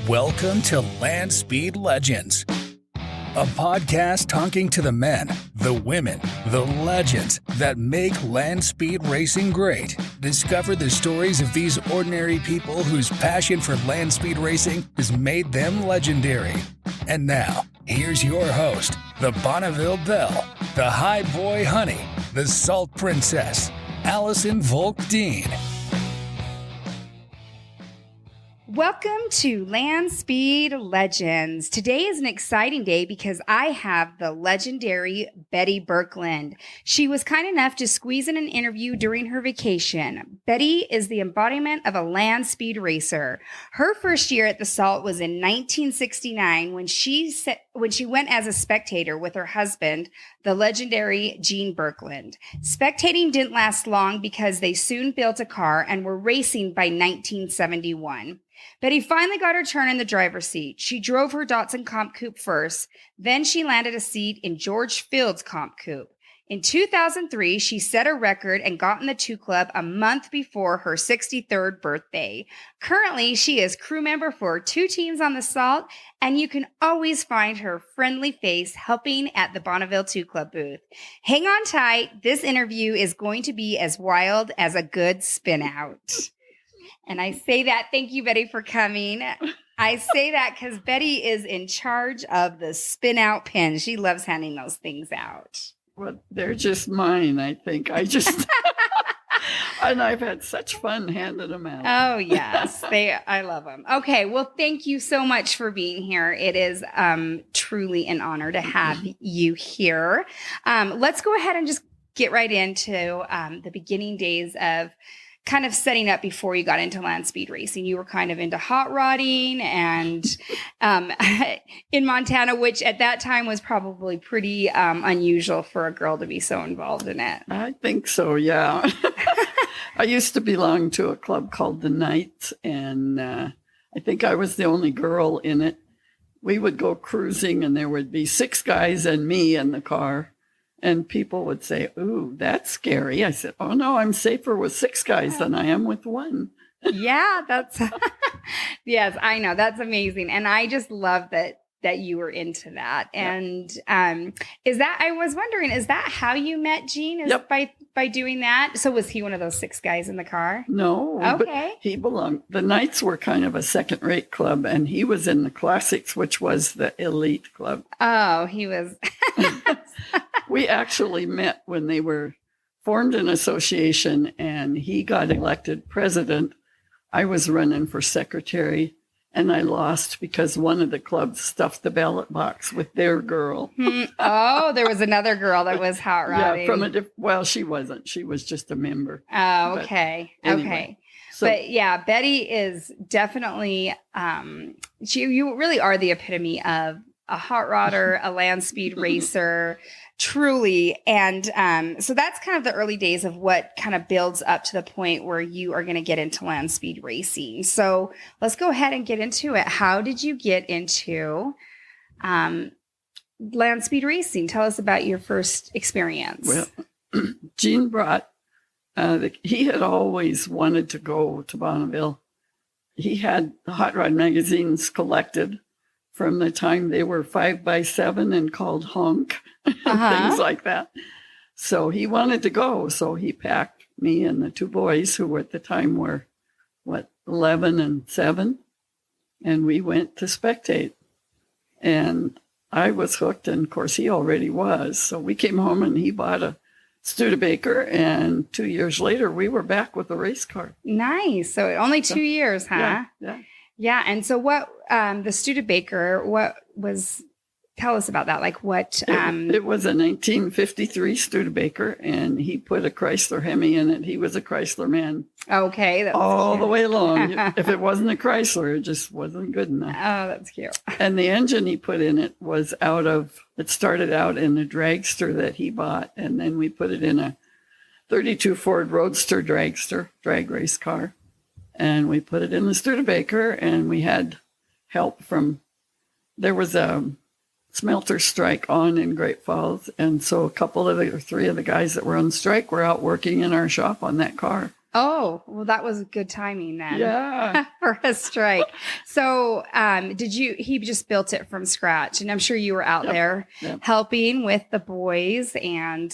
Welcome to Land Speed Legends, a podcast talking to the men, the women, the legends that make land speed racing great. Discover the stories of these ordinary people whose passion for land speed racing has made them legendary. And now, here's your host, the Bonneville Belle, the High Boy Honey, the Salt Princess, Allison Volk-Dean. Welcome to Land Speed Legends. Today is an exciting day because I have the legendary Betty Burkland. She was kind enough to squeeze in an interview during her vacation. Betty is the embodiment of a land speed racer. Her first year at the Salt was in 1969 when she went as a spectator with her husband, the legendary Gene Burkland. Spectating didn't last long because they soon built a car and were racing by 1971. Betty finally got her turn in the driver's seat. She drove her Datsun Comp Coup first, then she landed a seat in George Fields Comp Coup. In 2003, she set a record and got in the 2 Club a month before her 63rd birthday. Currently, she is crew member for 2 teams on the Salt, and you can always find her friendly face helping at the Bonneville 2 Club booth. Hang on tight. This interview is going to be as wild as a good spinout. And I say that, thank you, Betty, for coming. I say that because Betty is in charge of the spin-out pins. She loves handing those things out. Well, they're just mine, I think. And I've had such fun handing them out. Oh, yes. I love them. Okay. Well, thank you so much for being here. It is truly an honor to have you here. Let's go ahead and just get right into the beginning days of kind of setting up before you got into land speed racing. You were kind of into hot rodding and in Montana, which at that time was probably pretty unusual for a girl to be so involved in it. I think so, yeah. I used to belong to a club called the Knights, and I think I was the only girl in it. We would go cruising, and there would be 6 guys and me in the car. And people would say, "Ooh, that's scary." I said, "Oh, no, I'm safer with 6 guys than I am with 1. Yeah, that's, yes, I know. That's amazing. And I just love that you were into that. And I was wondering, is that how you met Gene? Yep. By doing that? So was he one of those 6 guys in the car? No. Okay. He belonged, the Knights were kind of a second-rate club, and he was in the Classics, which was the elite club. Oh, he was. We actually met when they were formed an association, and he got elected president. I was running for secretary, and I lost because one of the clubs stuffed the ballot box with their girl. Oh, there was another girl that was hot rodding. Yeah, well, she wasn't. She was just a member. Oh, okay. Anyway, okay. So, but yeah, Betty is definitely, you really are the epitome of a hot rodder, a land speed racer, truly. And so that's kind of the early days of what kind of builds up to the point where you are going to get into land speed racing. So let's go ahead and get into it. How did you get into land speed racing? Tell us about your first experience. Well, Gene brought, he had always wanted to go to Bonneville. He had the hot rod magazines collected from the time they were 5x7 and called Honk, things like that. So he wanted to go. So he packed me and the 2 boys, who at the time were, 11 and 7, and we went to spectate. And I was hooked, and of course he already was. So we came home and he bought a Studebaker, and 2 years later we were back with a race car. Nice. So only 2 years, huh? Yeah. Yeah. And so what, the Studebaker, tell us about that. Like what? It was a 1953 Studebaker, and he put a Chrysler Hemi in it. He was a Chrysler man. Okay. All the way along. If it wasn't a Chrysler, it just wasn't good enough. Oh, that's cute. And the engine he put in it was it started out in a dragster that he bought, and then we put it in a 32 Ford Roadster drag race car. And we put it in the Studebaker, and we had help there was a smelter strike on in Great Falls. And so 3 of the guys that were on strike were out working in our shop on that car. Oh, well, that was good timing then. Yeah. For a strike. So, he just built it from scratch, and I'm sure you were out there helping with the boys. And,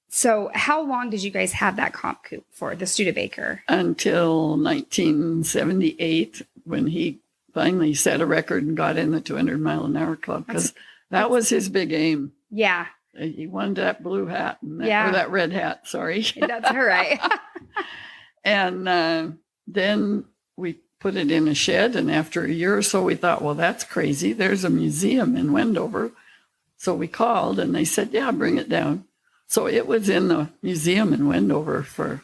so how long did you guys have that comp coup for, the Studebaker? Until 1978, when he finally set a record and got in the 200-mile-an-hour club, because that was his big aim. Yeah. He wanted that blue hat, or that red hat, sorry. That's all right. And then we put it in a shed, and after a year or so, we thought, well, that's crazy. There's a museum in Wendover. So we called, and they said, yeah, bring it down. So it was in the museum in Wendover for,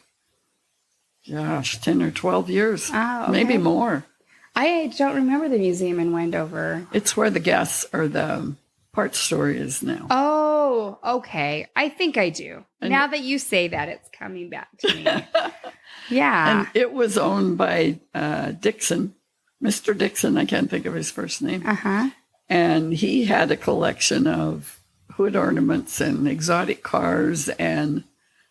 10 or 12 years, maybe more. I don't remember the museum in Wendover. It's where the gas or the parts store is now. Oh, okay. I think I do. And now that you say that, it's coming back to me. Yeah. And it was owned by Dixon, Mr. Dixon. I can't think of his first name. Uh-huh. And he had a collection of hood ornaments and exotic cars and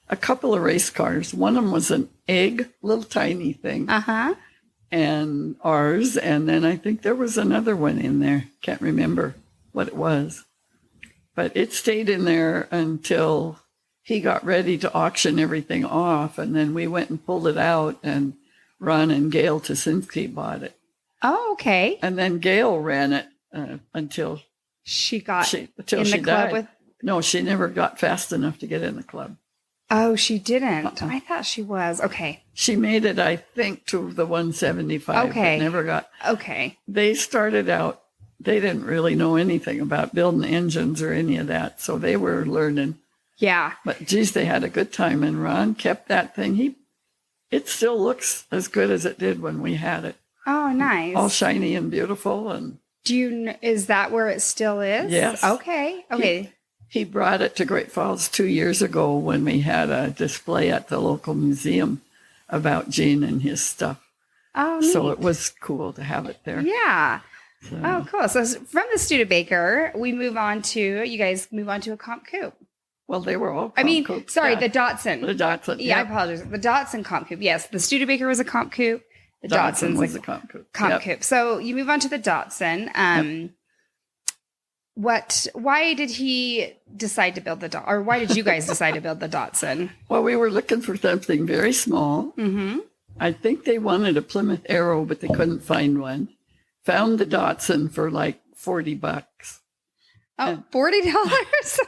a couple of race cars. One of them was an egg, little tiny thing. Uh-huh. And ours. And then I think there was another one in there. Can't remember what it was. But it stayed in there until he got ready to auction everything off. And then we went and pulled it out, and Ron and Gail Tasinski bought it. Oh, okay. And then Gail ran it until she got in the died. club with. No, she never got fast enough to get in the club. Oh, she didn't. I thought she was. Okay. She made it, I think, to the 175. Okay. But never got. Okay. They started out. They didn't really know anything about building engines or any of that, so they were learning. Yeah. But geez, they had a good time, and Ron kept that thing. It still looks as good as it did when we had it. Oh, nice. All shiny and beautiful. And is that where it still is? Yes. Okay. Okay. He brought it to Great Falls 2 years ago when we had a display at the local museum about Gene and his stuff. Oh, so neat. it was cool to have it there. Yeah. So. Oh, cool. So from the Studebaker, you guys move on to a Comp Coup. Well, they were all Coupes. Sorry, the Datsun. The Datsun. Yeah, I apologize. The Datsun Comp Coup. Yes, the Studebaker was a Comp Coup. The Datsun was a Comp Coup. Comp Coup. So you move on to the Datsun. Why did he decide to build or why did you guys decide to build the Datsun? Well, we were looking for something very small. Mm-hmm. I think they wanted a Plymouth Arrow, but they couldn't find one. Found the Datsun for like $40. Oh, $40?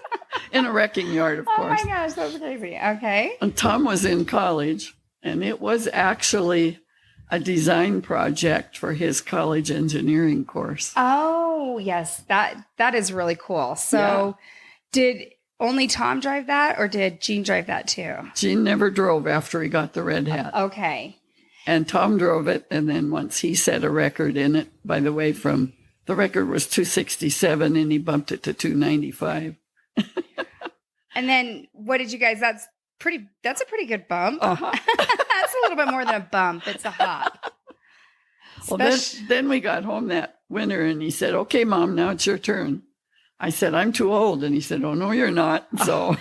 In a wrecking yard, of course. Oh my gosh, that's crazy. Okay. And Tom was in college, and it was actually a design project for his college engineering course. Oh, yes. That is really cool. So did only Tom drive that, or did Gene drive that too? Gene never drove after he got the red hat. Okay. And Tom drove it, and then once he set a record in it, by the way, the record was 267, and he bumped it to 295. And then what did you guys, that's a pretty good bump. Uh-huh. That's a little bit more than a bump. It's a hop. Well, then we got home that winter, and he said, okay, Mom, now it's your turn. I said, I'm too old. And he said, oh, no, you're not. So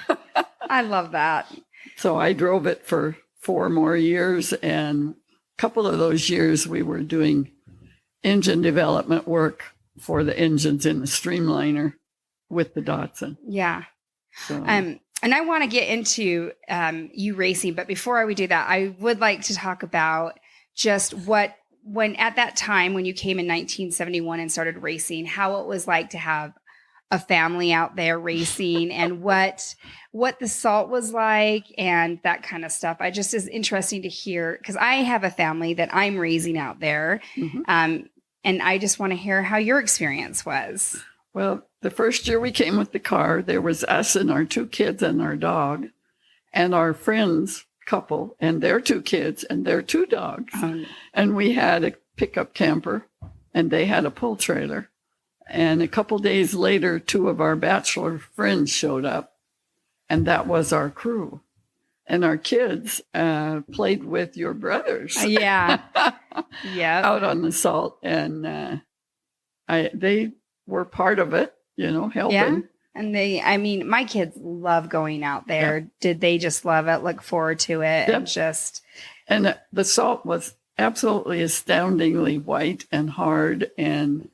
I love that. So I drove it for 4 more years, and a couple of those years we were doing engine development work for the engines in the Streamliner with the Datsun. Yeah. So. And I want to get into you racing, but before we do that, I would like to talk about just when at that time when you came in 1971 and started racing, how it was like to have a family out there racing and what the salt was like and that kind of stuff. I just is interesting to hear because I have a family that I'm raising out there. Mm-hmm. And I just want to hear how your experience was. Well, the first year we came with the car, there was us and our 2 kids and our dog and our friends couple and their 2 kids and their 2 dogs. And we had a pickup camper and they had a pull trailer. And a couple days later, 2 of our bachelor friends showed up, and that was our crew. And our kids played with your brothers. Yeah. Yeah. Out on the salt. And they were part of it, helping. And my kids love going out there. Yeah. Did they just love it, look forward to it, Yep. And the salt was absolutely astoundingly white and hard. And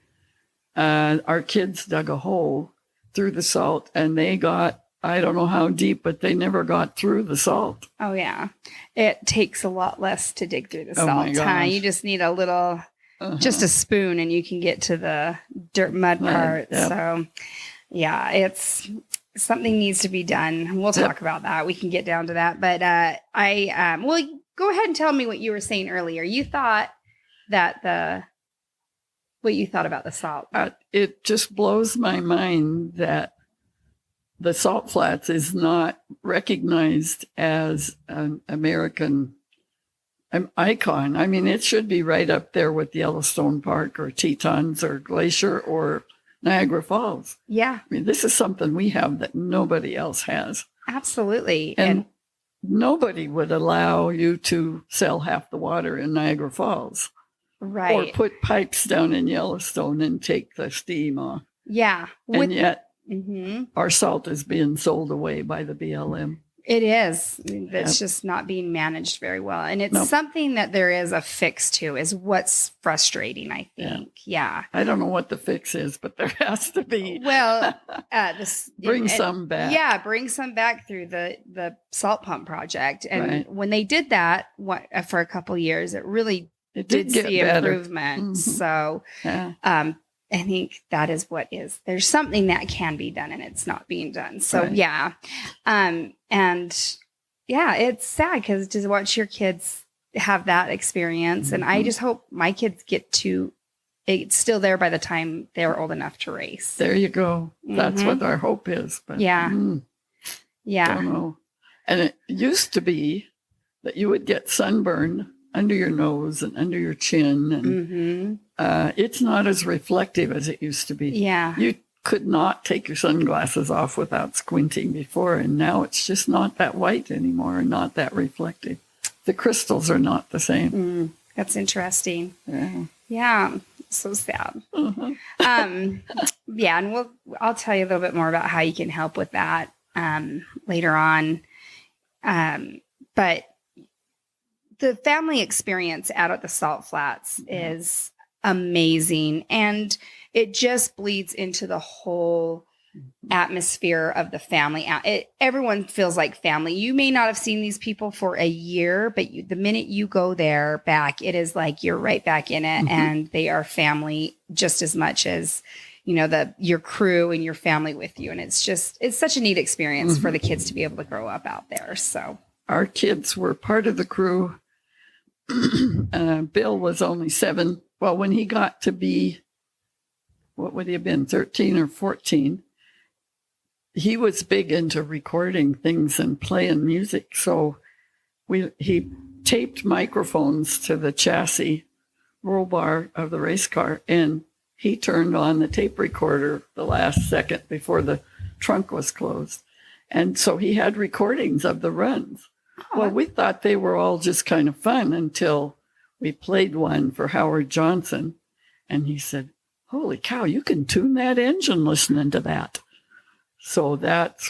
our kids dug a hole through the salt, and they got, I don't know how deep, but they never got through the salt. Oh, yeah. It takes a lot less to dig through the Oh, my salt. Huh? gosh. You just need a little, just a spoon, and you can get to the mud part. Yep. So, yeah, it's something needs to be done. We'll talk about that. We can get down to that. But well, go ahead and tell me what you were saying earlier. You thought that what you thought about the salt. It just blows my mind that the salt flats is not recognized as an American icon. I mean, it should be right up there with Yellowstone Park or Tetons or Glacier or Niagara Falls. Yeah. I mean, this is something we have that nobody else has. Absolutely. And nobody would allow you to sell half the water in Niagara Falls. Right. Or put pipes down in Yellowstone and take the steam off. Yeah. And yet our salt is being sold away by the BLM. It is. It's just not being managed very well. And it's something that there is a fix to, is what's frustrating, I think. Yeah. I don't know what the fix is, but there has to be. Well, bring some back. Yeah, bring some back through the salt pump project. And when they did that for a couple years, it really did see improvement. So I think that is there's something that can be done, and it's not being done. So and it's sad because to watch your kids have that experience, and I just hope my kids it's still there by the time they're old enough to race. There you go. That's what our hope is. But don't know. And it used to be that you would get sunburn under your nose and under your chin. And it's not as reflective as it used to be. Yeah. You could not take your sunglasses off without squinting before. And now it's just not that white anymore and not that reflective. The crystals are not the same. That's interesting. Yeah. So sad. And I'll tell you a little bit more about how you can help with that later on. But the family experience out at the salt flats is amazing, and it just bleeds into the whole atmosphere of the family. Everyone feels like family. You may not have seen these people for a year, but the minute you go there back, it is like you're right back in it, and they are family just as much as your crew and your family with you. And it's such a neat experience for the kids to be able to grow up out there. So our kids were part of the crew. Bill was only 7. Well, when he got to be, what would he have been, 13 or 14, he was big into recording things and playing music. So he taped microphones to the chassis roll bar of the race car, and he turned on the tape recorder the last second before the trunk was closed. And so he had recordings of the runs. Well, we thought they were all just kind of fun until we played one for Howard Johnson. And he said, "Holy cow, you can tune that engine listening to that." So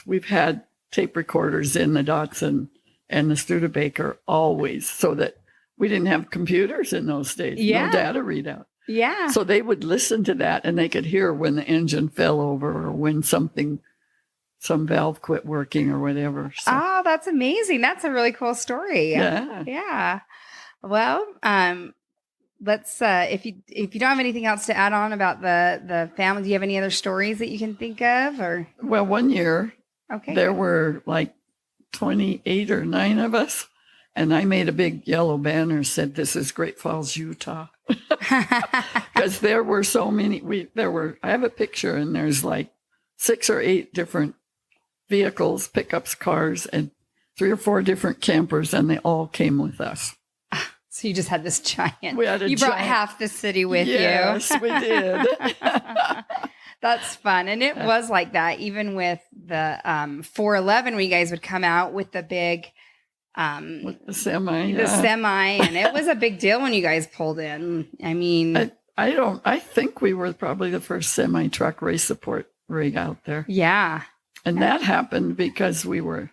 we've had tape recorders in the Datsun and the Studebaker always, so that we didn't have computers in those days. No data readout. Yeah. So they would listen to that, and they could hear when the engine fell over or when some valve quit working or whatever. So. Oh, that's amazing. That's a really cool story. Yeah. Well, let's, if you don't have anything else to add on about the family, do you have any other stories that you can think of, or? Well, one year there were like 28 or 9 of us, and I made a big yellow banner, said, "This is Great Falls, Utah." Because there were so many, I have a picture, and there's like 6 or 8 different vehicles, pickups, cars, and 3 or 4 different campers, and they all came with us. So you just had this giant. You brought half the city with you. Yes, we did. That's fun, and it was like that even with the 411 when you guys would come out with the big. With the semi. And it was a big deal when you guys pulled in. I mean, I think we were probably the first semi truck race support rig out there. Yeah. And that happened because we were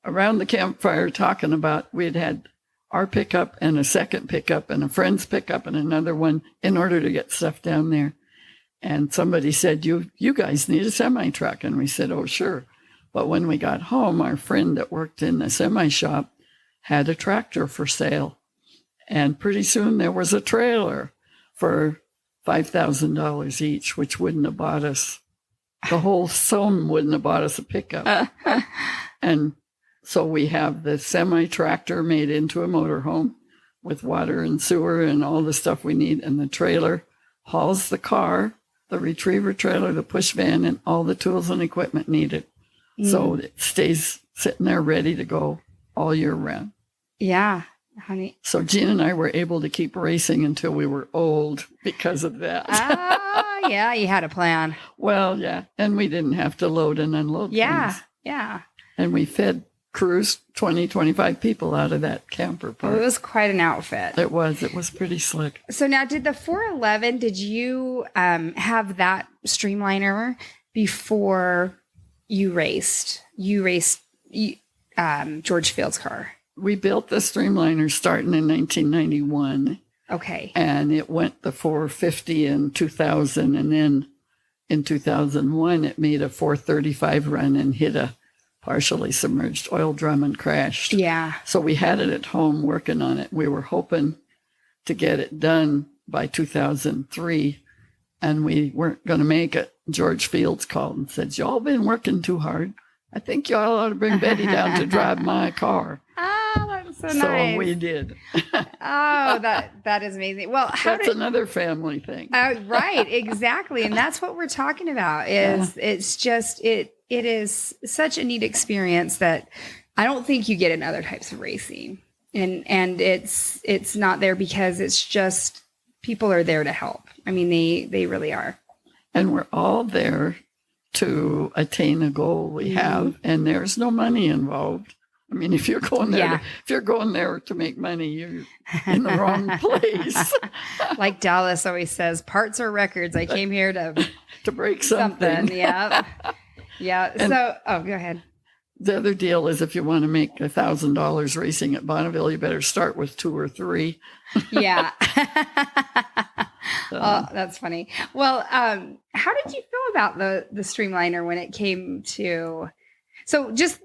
around the campfire talking about, we had our pickup and a second pickup and a friend's pickup and another one in order to get stuff down there. And somebody said, you guys need a semi-truck. And we said, oh, sure. But when we got home, our friend that worked in the semi shop had a tractor for sale. And pretty soon there was a trailer for $5,000 each, which wouldn't have bought us, the whole sum wouldn't have bought us a pickup. And so we have the semi-tractor made into a motorhome with water and sewer and all the stuff we need. And the trailer hauls the car, the retriever trailer, the push van, and all the tools and equipment needed. So it stays sitting there ready to go all year round. Yeah, honey. So Jean and I were able to keep racing until we were old because of that. Yeah, you had a plan. Well, yeah. And we didn't have to load and unload things. Yeah. And we fed crews 20, 25 people out of that camper park. It was quite an outfit. It was pretty slick. So now, did the 411, did you have that streamliner before you raced? You raced George Fields' car. We built the streamliner starting in 1991. Okay. And it went the 450 in 2000. And then in 2001, it made a 435 run and hit a partially submerged oil drum and crashed. Yeah. So we had it at home working on it. We were hoping to get it done by 2003, and we weren't going to make it. George Fields called and said, y'all been working too hard. I think y'all ought to bring Betty down to drive my car. Oh, that's so nice. So we did. Oh, that is amazing. Well, that's another family thing. Right, exactly. And that's what we're talking about is it's just, it is such a neat experience that I don't think you get in other types of racing. And it's not there because it's just people are there to help. I mean, they really are. And we're all there to attain a goal we have, and there's no money involved. I mean, if you're going there, to make money, you're in the wrong place. Like Dallas always says, parts are records. I came here to break something. Yeah. Yeah. And so, go ahead. The other deal is if you want to make $1,000 racing at Bonneville, you better start with 2 or 3. Yeah. Oh, that's funny. Well, how did you feel about the streamliner when it came to? So just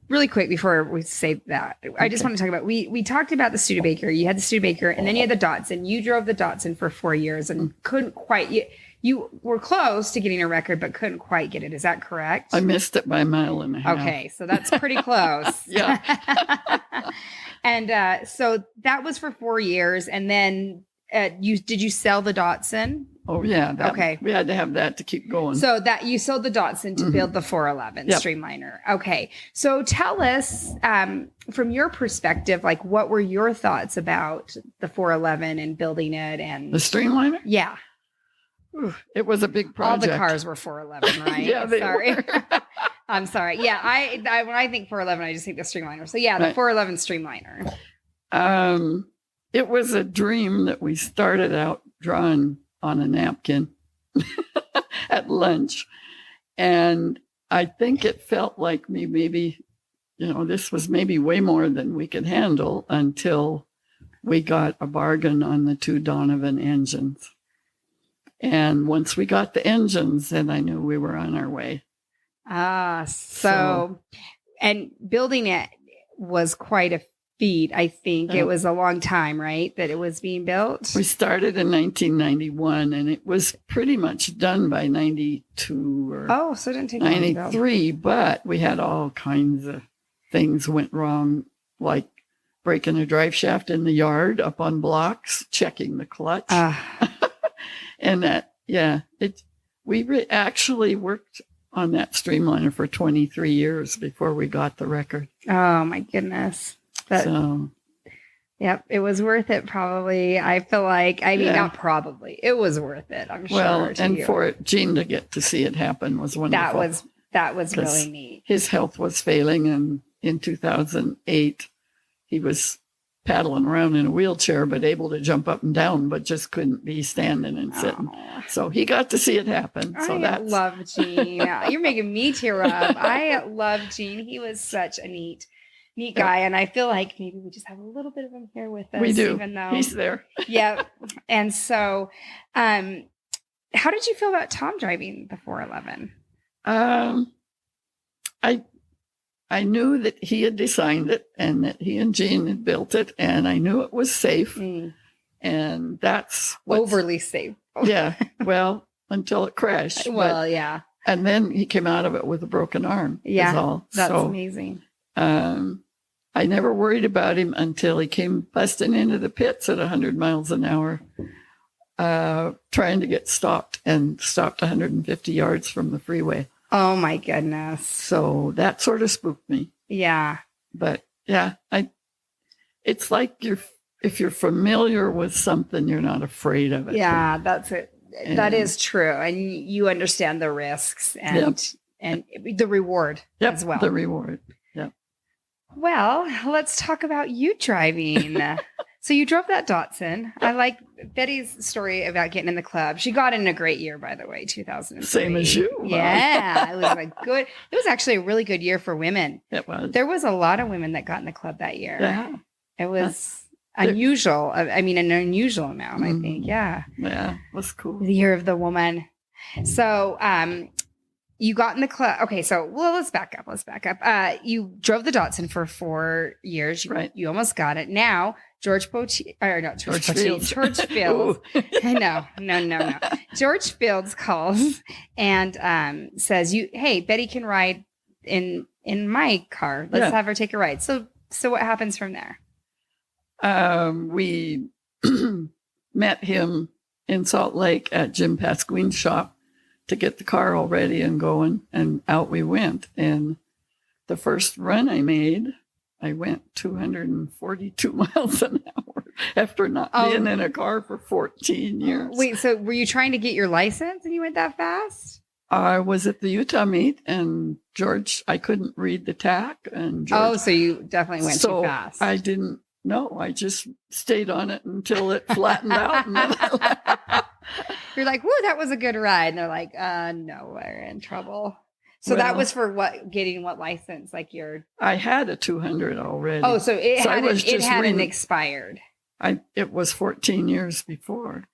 really quick before we say that, I just want to talk about, we talked about the Studebaker. You had the Studebaker and then you had the Datsun. You drove the Datsun for 4 years and couldn't quite, you were close to getting a record, but couldn't quite get it. Is that correct? I missed it by a mile and a half. Okay. So that's pretty close. Yeah. And so that was for 4 years. And then did you sell the Datsun? Oh, yeah. Okay. We had to have that to keep going. So that you sold the Datsun to build the 411 streamliner. Okay. So tell us from your perspective, like what were your thoughts about the 411 and building it and the streamliner? Yeah. Ooh, it was a big project. All the cars were 411, right? Yeah, they were. I'm sorry. Yeah. I when I think 411, I just think the streamliner. So yeah, the 411 streamliner. It was a dream that we started out drawing on a napkin at lunch. And I think it felt like maybe, this was maybe way more than we could handle until we got a bargain on the 2 Donovan engines. And once we got the engines, then I knew we were on our way. So and building it was quite a feat. I think it was a long time, right? That it was being built. We started in 1991 and it was pretty much done by 92 or so it didn't take 93, but we had all kinds of things went wrong, like breaking a drive shaft in the yard up on blocks, checking the clutch. And that, we actually worked on that streamliner for 23 years before we got the record. Oh, my goodness. Yep, it was worth it probably. I feel like, not probably, it was worth it, I'm sure. Well, and for Gene to get to see it happen was wonderful. That was really neat. His health was failing, and in 2008, he was paddling around in a wheelchair, but able to jump up and down, but just couldn't be standing and sitting. Oh. So he got to see it happen. So I love Gene. You're making me tear up. I love Gene. He was such a neat guy. And I feel like maybe we just have a little bit of him here with us. We do. Even though he's there. Yeah. And so, how did you feel about Tom driving the 411? I knew that he had designed it and that he and Gene had built it, and I knew it was safe. And that's overly safe. Yeah. Well, until it crashed. Well, yeah. And then he came out of it with a broken arm. Yeah. That's amazing. I never worried about him until he came busting into the pits at 100 miles an hour, trying to get stopped 150 yards from the freeway. Oh my goodness. So that sort of spooked me. Yeah. But yeah, it's like if you're familiar with something, you're not afraid of it. Yeah, that's it. That is true. And you understand the risks and the reward as well. The reward. Yep. Well, let's talk about you driving. So you drove that Datsun. I like Betty's story about getting in the club. She got in a great year, by the way, 2003. Same as you. Yeah. It was actually a really good year for women. It was. There was a lot of women that got in the club that year. Yeah. It was unusual. I mean, an unusual amount, I think. Yeah. Yeah. It was cool. The year of the woman. So, you got in the club. Okay, so let's back up. You drove the Datsun for 4 years. You almost got it. Now, George Fields. Ooh. No. George Fields calls and says, "Hey, Betty can ride in my car. Let's have her take a ride." So what happens from there? We met him in Salt Lake at Jim Pasquin's shop to get the car all ready and going, and out we went. And the first run I made, I went 242 miles an hour after not being in a car for 14 years. Wait, so were you trying to get your license and you went that fast? I was at the Utah meet, and George, I couldn't read the tack. And George, so you definitely went too fast. I didn't know. I just stayed on it until it flattened out. And then you're like, "Woo, that was a good ride." And they're like, "No, we're in trouble." So that was for getting what license? Like I had a 200 already. Oh, so it hadn't expired. It was 14 years before.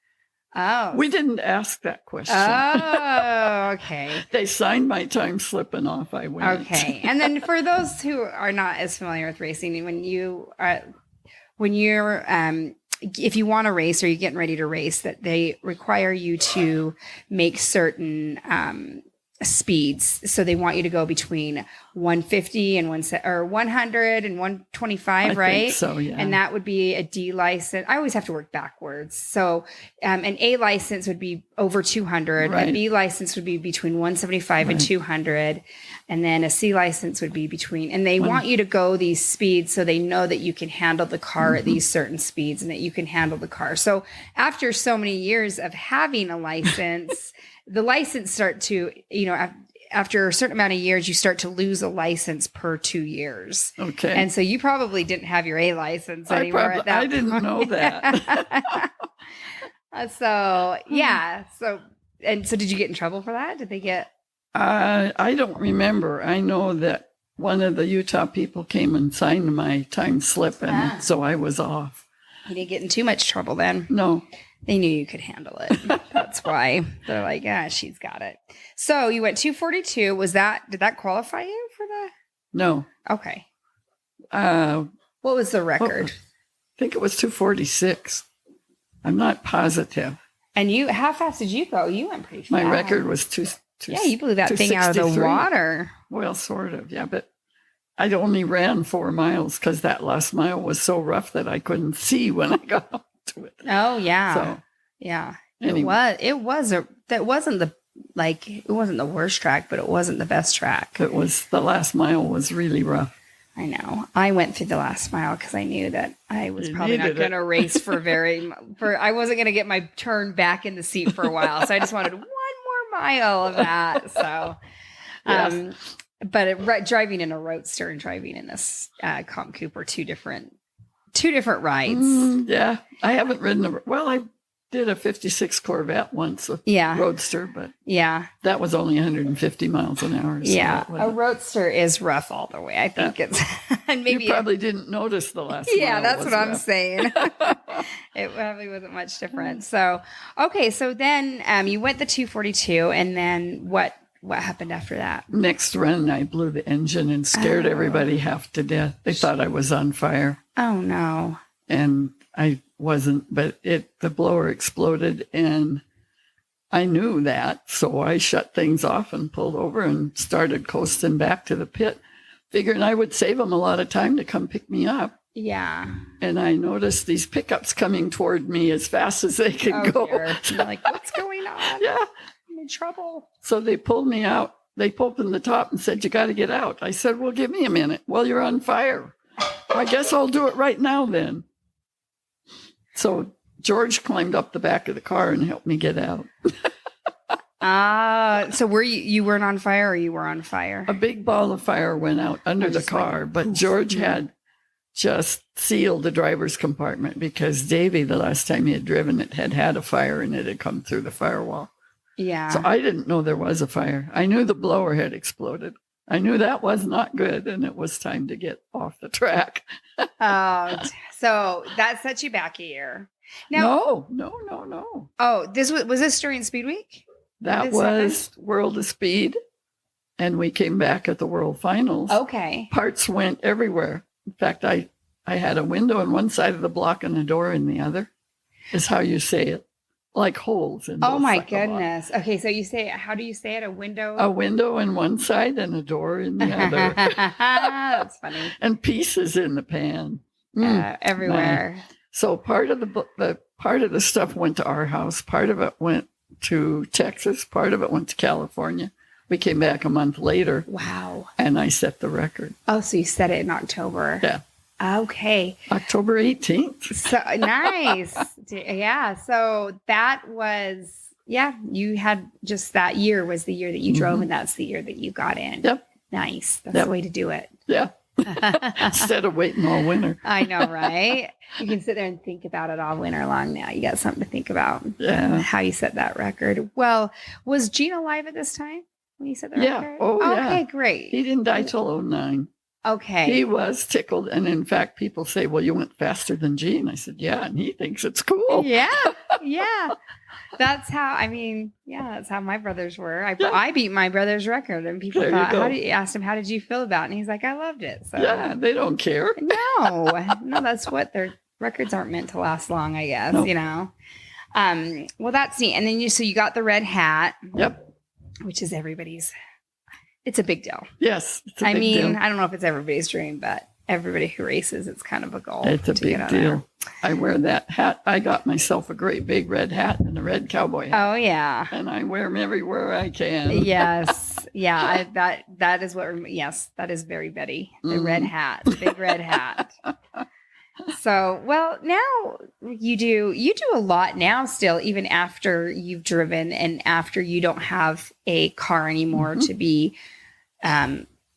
Oh. We didn't ask that question. Oh, okay. They signed my time slip and off I went. Okay. And then for those who are not as familiar with racing, when you're if you want to race or you're getting ready to race, that they require you to make certain speeds. So they want you to go between 150 and 100 and 125, right? I think so, yeah. And that would be a D license. I always have to work backwards. So an A license would be over 200. Right. A B license would be between 175 and 200. And then a C license would be between, and they want you to go these speeds so they know that you can handle the car at these certain speeds and that you can handle the car. So after so many years of having a license, the license start to, after a certain amount of years, you start to lose a license per 2 years. Okay. And so you probably didn't have your A license anymore at that I didn't know that. So did you get in trouble for that? Did they get? I don't remember. I know that one of the Utah people came and signed my time slip, and so I was off. You didn't get in too much trouble then. No. They knew you could handle it. That's why they're like, she's got it. So you went 242. Did that qualify you for the? No. Okay. What was the record? I think it was 246. I'm not positive. And how fast did you go? You went pretty fast. My record was two. Yeah, you blew that thing out of the water. Well, sort of, yeah. But I only ran 4 miles because that last mile was so rough that I couldn't see when I got up to it. Oh, yeah. So, yeah. Anyway. It wasn't the worst track, but it wasn't the best track. The last mile was really rough. I know. I went through the last mile because I knew that I was probably not going to race I wasn't going to get my turn back in the seat for a while. So I just wanted one more mile of that. So, yes. But driving in a Roadster and driving in this Comp Coup are two different two different rides. Yeah. I haven't ridden I did a 56 Corvette once, a Roadster, but that was only 150 miles an hour. So a Roadster is rough all the way. I think it's, and maybe you probably didn't notice the last mile. That's what I'm saying. It probably wasn't much different. So, okay. So then you went the 242, and then what happened after that? Next run, I blew the engine and scared everybody half to death. They thought I was on fire. Oh, no. And I wasn't, but the blower exploded, and I knew that. So I shut things off and pulled over and started coasting back to the pit, figuring I would save them a lot of time to come pick me up. Yeah. And I noticed these pickups coming toward me as fast as they could go. You're like, what's going on? Yeah. I'm in trouble. So they pulled me out. They opened the top and said, "You got to get out." I said, "Well, give me a minute." "Well, you're on fire." "I guess I'll do it right now then." So George climbed up the back of the car and helped me get out. So were you weren't on fire, or you were on fire? A big ball of fire went out under the car, but George had just sealed the driver's compartment because Davey, the last time he had driven it, had a fire and it had come through the firewall. Yeah. So I didn't know there was a fire. I knew the blower had exploded. I knew that was not good, and it was time to get off the track. So that set you back a year. Now, No. Oh, was this during Speed Week? That was World of Speed, and we came back at the World Finals. Okay. Parts went everywhere. In fact, I had a window on one side of the block and a door in the other, is how you say it. Like holes in both. Oh my goodness. Okay, so how do you say it? A window? A window on one side and a door in the other. That's funny. And pieces in the pan. Everywhere. Man. So part of the stuff went to our house. Part of it went to Texas. Part of it went to California. We came back a month later. Wow. And I set the record. Oh, so you set it in October. Yeah. Okay. October 18th. So nice. Yeah. So that was, you had just that year was the year that you drove, and that's the year that you got in. Yep. Nice. That's the way to do it. Yeah. Instead of waiting all winter. I know, right? You can sit there and think about it all winter long now. You got something to think about. Yeah. How you set that record. Well, was Gene alive at this time when you set the record? Oh, yeah. Okay, great. He didn't die till 2009. Okay. He was tickled. And in fact, people say, "Well, you went faster than Gene." I said, "Yeah." And he thinks it's cool. Yeah. Yeah. That's how my brothers were. I beat my brother's record, and people thought, asked him, "How did you feel about it?" And he's like, "I loved it." So yeah, they don't care. No, that's what their records aren't meant to last long, I guess, Nope. you know? Well, that's neat. And then you got the red hat. Yep. Which is it's a big deal. Yes. It's a big deal. I don't know if it's everybody's dream, but everybody who races, it's kind of a goal. It's a big deal. I wear that hat. I got myself a great big red hat and a red cowboy hat. Oh, yeah. And I wear them everywhere I can. Yes. Yeah. That is very Betty. The red hat, the big red hat. So, well, now you do a lot now still, even after you've driven and after you don't have a car anymore to be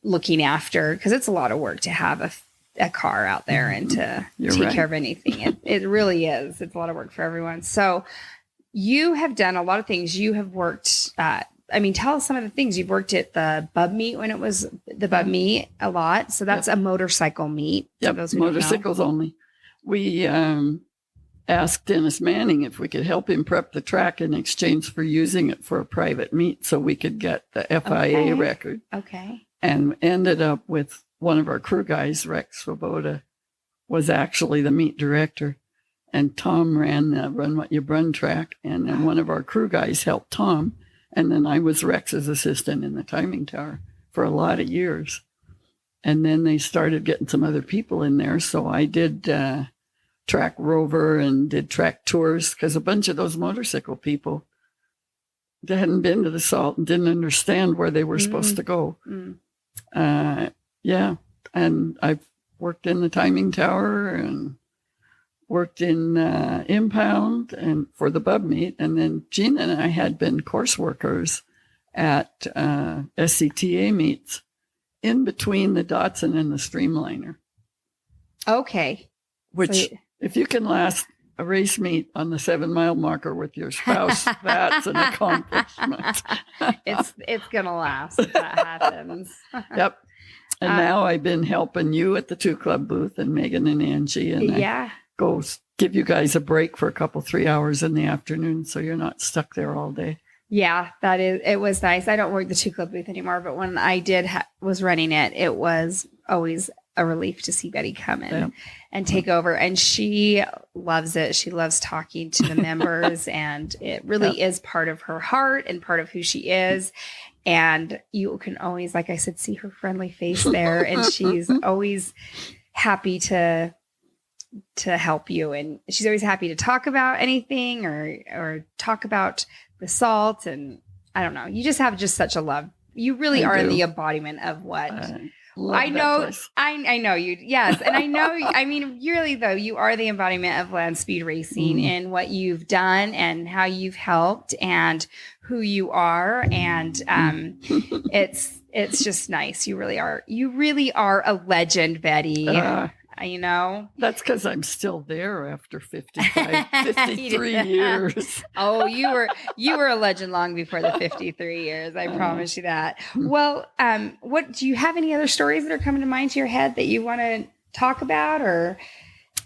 looking after, because it's a lot of work to have a car out there and to take care of anything. It really is. It's a lot of work for everyone. So you have done a lot of things. You have worked, tell us some of the things. You've worked at the Bub Meet when it was the Bub Meet a lot. So that's a motorcycle meet. Yep, motorcycles only. We asked Dennis Manning if we could help him prep the track in exchange for using it for a private meet so we could get the FIA record. Okay. And ended up with one of our crew guys, Rex Swoboda, was actually the meet director. And Tom ran the Run What You Brun track. And then one of our crew guys helped Tom. And then I was Rex's assistant in the timing tower for a lot of years. And then they started getting some other people in there. So I did track rover and did track tours because a bunch of those motorcycle people, they hadn't been to the Salt and didn't understand where they were supposed to go. And I've worked in the timing tower and worked in impound and for the Bub Meet. And then Gene and I had been course workers at SCTA meets in between the Datsun and the Streamliner. Okay. which if you can last a race meet on the 7-mile marker with your spouse, that's an accomplishment. It's going to last if that happens. Yep. And now I've been helping you at the 2 Club booth and Megan and Angie. And I go give you guys a break for 3 hours in the afternoon so you're not stuck there all day. Yeah, it was nice. I don't work the 2 Club booth anymore, but when I did was running it, it was always a relief to see Betty come in and take over. And she loves it. She loves talking to the members, and it really is part of her heart and part of who she is. And you can always, like I said, see her friendly face there, and she's always happy to help you. And she's always happy to talk about anything or talk about the salt. And I don't know, you just have such a love. You really are the embodiment of what I know. I know you. Yes. And I know, I mean, really though, you are the embodiment of land speed racing and what you've done and how you've helped and who you are. And it's just nice. You really are a legend, Betty. You know, that's because I'm still there after 53 years. Oh, you were a legend long before the 53 years. I promise you that. Well, what do you have any other stories that are coming to mind to your head that you want to talk about? Or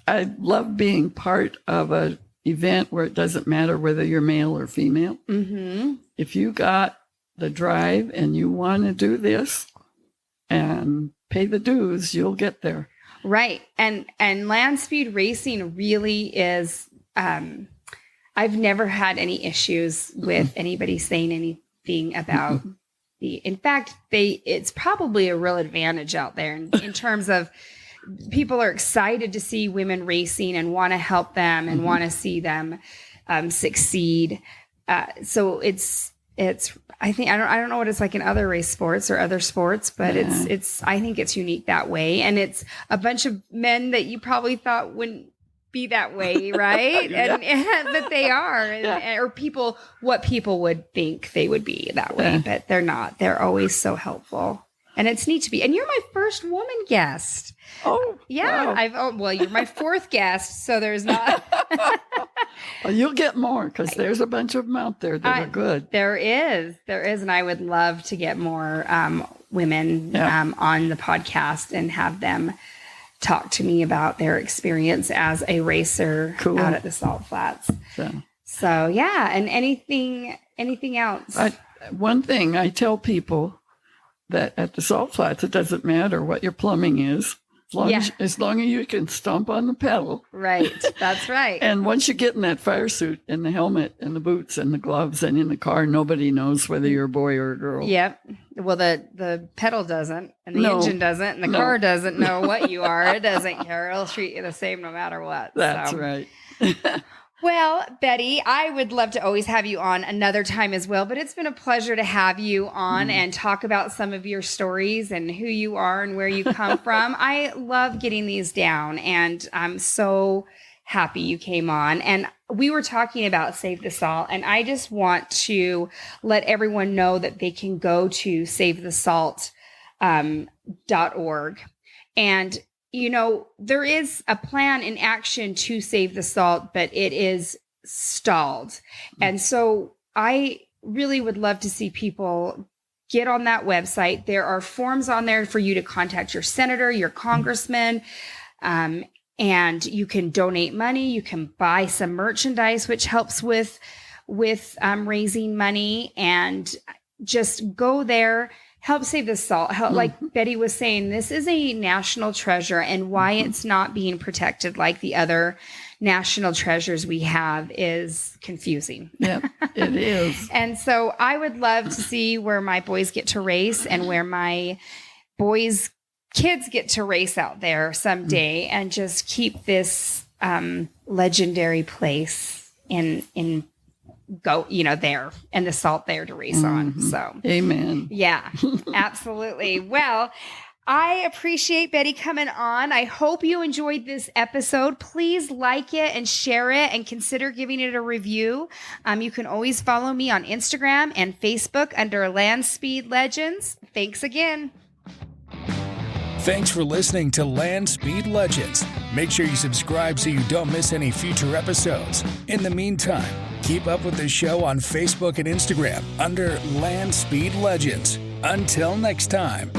I love being part of an event where it doesn't matter whether you're male or female. Mm-hmm. If you got the drive and you want to do this and pay the dues, you'll get there. Right. And land speed racing really is, I've never had any issues with anybody saying anything about in fact, it's probably a real advantage out there in terms of people are excited to see women racing and want to help them and want to see them succeed. So I think I don't know what it's like in other race sports or other sports, but it's I think it's unique that way, and it's a bunch of men that you probably thought wouldn't be that way, right? and but they are, or what people would think they would be that way, but they're not. They're always so helpful, and it's neat to be. And you're my first woman guest. Oh, yeah. Wow. You're my 4th guest, so there's not. Well, you'll get more because there's a bunch of them out there that are good. There is, and I would love to get more women on the podcast and have them talk to me about their experience as a racer out at the Salt Flats. So yeah, and anything else? One thing I tell people that at the Salt Flats, it doesn't matter what your plumbing is. As long as you can stomp on the pedal. Right. That's right. And once you get in that fire suit and the helmet and the boots and the gloves and in the car, nobody knows whether you're a boy or a girl. Yep. Well, the pedal doesn't, and the engine doesn't, and the car doesn't know what you are. It doesn't care. It'll treat you the same no matter what. That's right. Well, Betty, I would love to always have you on another time as well, but it's been a pleasure to have you on and talk about some of your stories and who you are and where you come from. I love getting these down, and I'm so happy you came on. And we were talking about Save the Salt, and I just want to let everyone know that they can go to SaveTheSalt.org. And you know, there is a plan in action to save the salt, but it is stalled. And so I really would love to see people get on that website. There are forms on there for you to contact your senator, your congressman, and you can donate money. You can buy some merchandise, which helps with raising money, and just go there. Help save the salt. Like Betty was saying, this is a national treasure, and why it's not being protected like the other national treasures we have is confusing. Yeah, it is. And so I would love to see where my boys get to race and where my boys' kids get to race out there someday, and just keep this legendary place in go, there, and the salt there to race on. So amen. Yeah, absolutely. Well, I appreciate Betty coming on. I hope you enjoyed this episode. Please like it and share it, and consider giving it a review. You can always follow me on Instagram and Facebook under Land Speed Legends. Thanks again. Thanks for listening to Land Speed Legends. Make sure you subscribe so you don't miss any future episodes. In the meantime, keep up with the show on Facebook and Instagram under Land Speed Legends. Until next time.